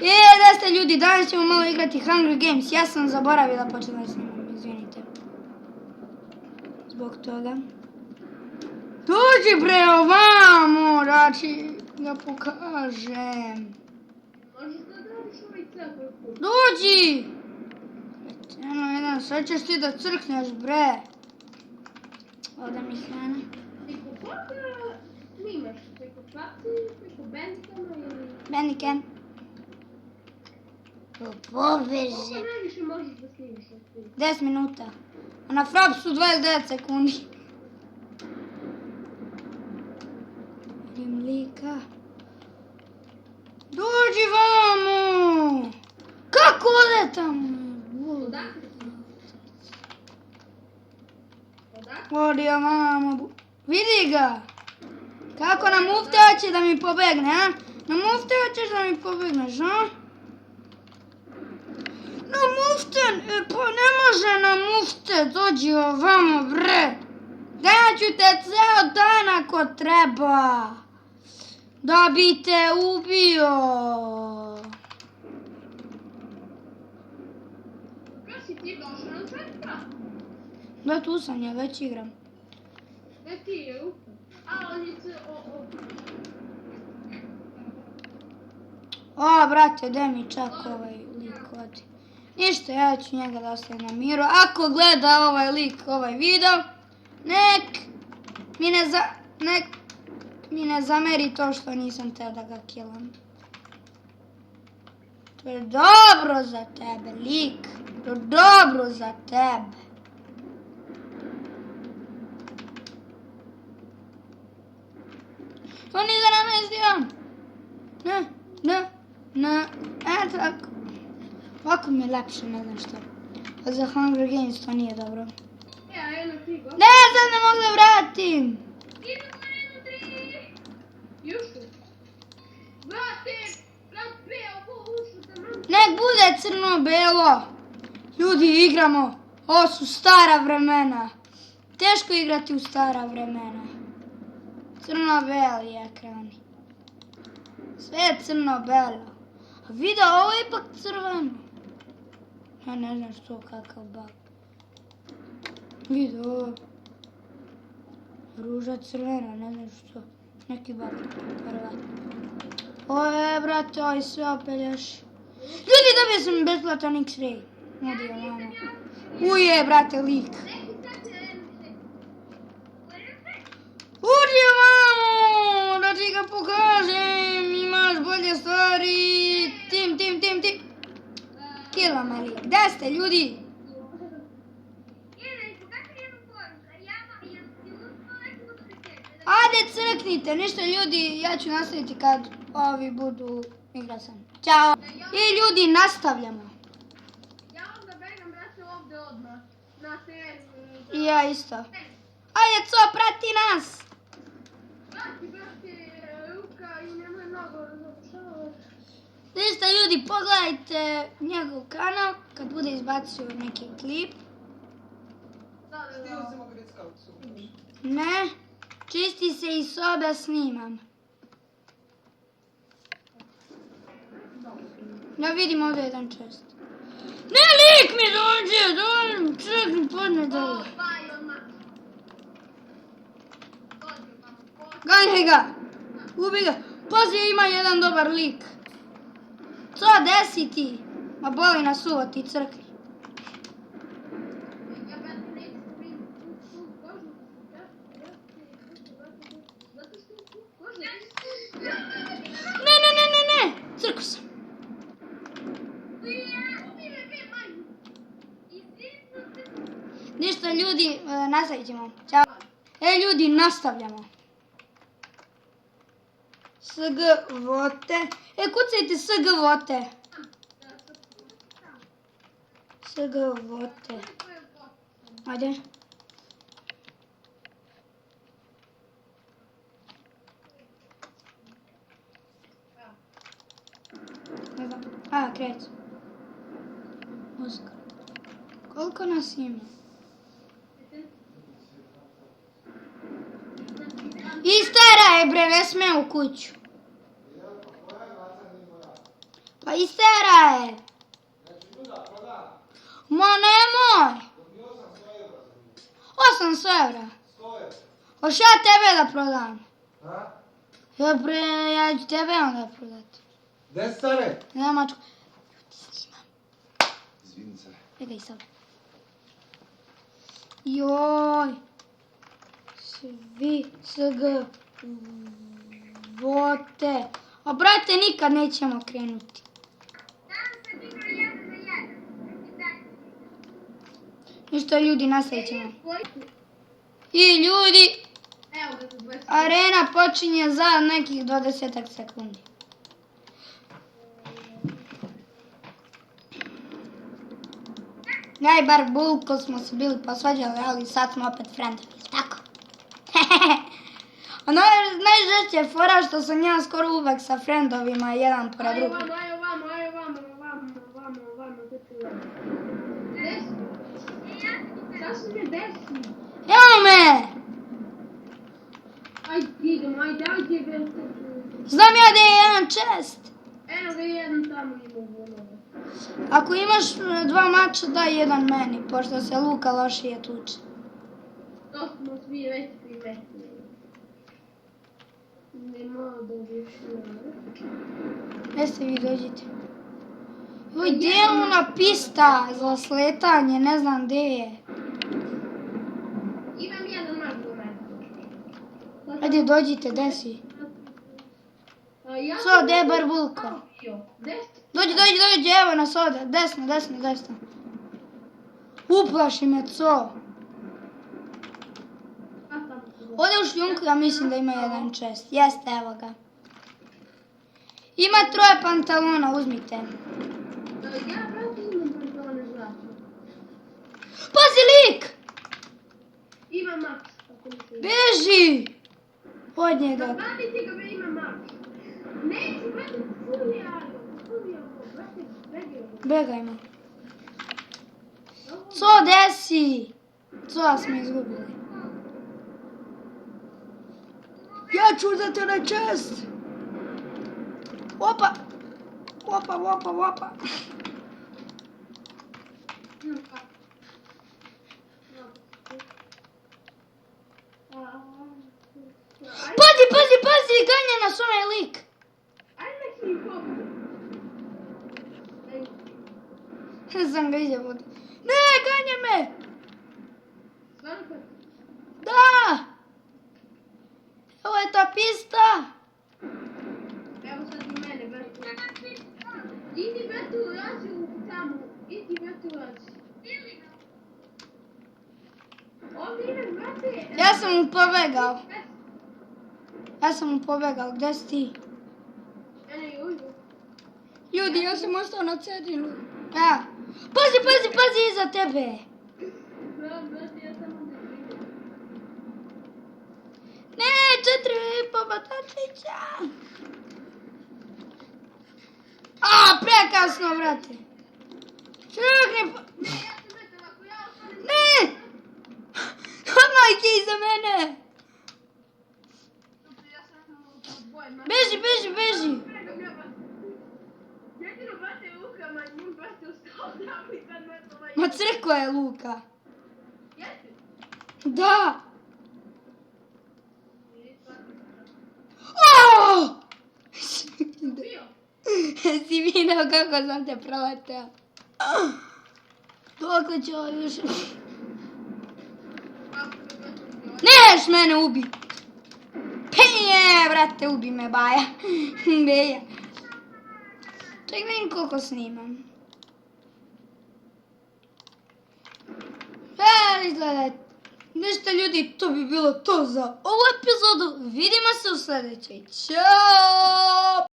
Da ste ljudi, danas ćemo malo igrati Hunger Games. Ja sam zaboravila počela snimam, izvinite. Zbog toga. Dođi bre ovamo, da ti ga pokažem. Možeš da radiš ovaj cepar? Dođi! Sad ćeš ti da crkneš bre. Ovdje mi hrana. Preko koga snimaš? Preko Pati, preko Bandicama ili... Bandicam. Koliko Pobeže. najviše možeš da snimaš? 10 minuta. A na Frapsu 29 sekundi. Vidim lika. Dođi vamo! Kako ode tamo? Odakle si? Odakle? Odi vamo. Vidi ga! Kako na mufte hoće da mi pobegne, a? Na mufte hoćeš da mi pobegneš, a? Na mufte, pa ne može na mufte, dođi ovamo bre. Daću te ceo dan ako treba. Da bi te ubio. Kada si ti došao na četka? Da, tu sam, ja već igram. Ne ti je upo. A on je O, brate, gdje mi čak ovaj lik odi. Ništa, ja ću njega da ostavim na miru. Ako gleda ovaj lik, ovaj video, nek mi ne zameri to što nisam teo da ga killam. To je dobro za tebe, lik. To je dobro za tebe. To nije za namestio. Ne, tako. Ovako mi je lepše, ne znam što. A za Hunger Games to nije dobro. Ja, jedno ti go. Ne, sad ne mogu da vratim. Idemo na jedno 3. Jušu. Brate, ovo ušu sam. Nek bude crno-belo. Ljudi, igramo. Ovo su stara vremena. Teško igrati u stara vremena. Crno-beli ekrani. Sve je crno-belo. A video, ovo je ipak crveno. Ja ne znam što, kakav bug. Video, ovo. Ruža crvena, ne znam što. Neki bug, verovatno. Ovo je, brate, ovo sve opelješ. Ljudi, dobio sam besplatan X-ray. Nadi ovamo. Uje, brate, lik. Uđi ovamo, da ti ga pokažem. Imaš bolje stvari. Tim. Kila me lik. Gde ste, ljudi? Ajde, crknite. Ništa, ljudi, ja ću nastaviti kad ovi budu igra sam. Ćao. I ljudi, nastavljamo. Ja onda begam, brate, ovdje odmah. Na terenu. I ja isto. Ajde, co, prati nas. Brate, Luka i nemoj mnogo zapušavati. Ništa, ljudi, pogledajte njegov kanal kad bude izbacio neki klip. Ne, čisti se i sobe snimam. Da vidim ovdje jedan čest. Ne, lik mi dođe, čekaj, podne dole. Ganjaj ga, ubi ga. Pazi, ima jedan dobar lik. Co, desi ti? Ma boli nas uvo, ti crkni. Ne, crku sam. Ništa, ljudi, nastavit ćemo. Ćao. Ljudi, nastavljamo. SG vote. Kucajte SG vote. SG vote. Ajde. A, kreć. Oskar. Koliko nas ima? I stara je bre, ne sme u kuću. Pa isteraj! Ma nemoj! 800 evra. Hoš ja tebe da prodam? Ja ću tebe onda prodati. Gde stare? Nema čko. Izvini se. Čekaj sad. Joj. Svi SG. Vote. A brate, nikad nećemo krenuti. Ništa ljudi, nastavit ćemo. I ljudi, Evo ga za 20. arena počinje za nekih 20 sekundi. Ja i bar Bulko smo se bili posvađali, ali sad smo opet friendovi, tako? A najžešće je fora što sam ja skoro uvek sa friendovima jedan pored Ajde drugog. vamo, gdje tu je? Desno. Šta se mi desi? Evo me! Ajde, idemo, ajde velike. Znam ja da je jedan čest. Eno ga jedan tamo ima u volove. Ako imaš 2 mača, daj jedan meni, pošto se Luka lošije tuče. To smo svi već primetili. Nema da još Gdje ste vi dođite? Joj, gdje je ona pista za sletanje, ne znam gdje je. Imam jedan mač do mene. Ajde, dođite, gdje si? Ja So, gdje je bar Bulko? Desno. Dođi, evo nas ovdje, desno. Uplaši me, co? Ovdje u šljunku ja mislim da ima jedan čest. Jeste, evo ga. Ima 3 pantalona, uzmite. Ja, brate, imam pantone zlatne. Pazi lik! Ima mač. Ako mi se... Beži! Od njega. Zabavite ga, be ima mač. Neću, brate, fulijalo, brate, begaj. Begajmo. Co desi? Co smo izgubili? Ja ću uzeti onaj čest. Opa. Pazi, ganja nas onaj lik. Ajde nek mi pobu. Ne sam ga vidio vodu. Ne, ganja me. Svanka. Da. Evo je ta pista. Evo sad i mene, brate. Idi, brate, ulazi u tamo. Idi, brate, ulazi. Ovdje imaš, brate. Ja sam mu pobegao. Gdje si ti? Ene je uđu. Ljudi, ja sam ostao na cedinu. Ja. Pazi iza tebe. Brate, ja sam ovdje vidim. Ne, 4,5 batačića. A, prekasno, brate. Čekaj. Ja sam brate, ako ja ostanem... Ne. Majke iza mene. Ja sam u dvoje, ma... Beži. Jedino, brate, Luka, manjim, brate, ustao tamo i kad me ovaj... Ma crkva je Luka. Jesi? Da. Oh! Bio? Si vidio kako sam te proleteo. Dokle ću ovo još... Neš mene ubi. Penje, brate, ubi me, baja. Beja. Ček, vidim koliko snimam. Izgleda. Ništa ljudi, to bi bilo to za ovu epizodu. Vidimo se u sljedećoj. Ćao!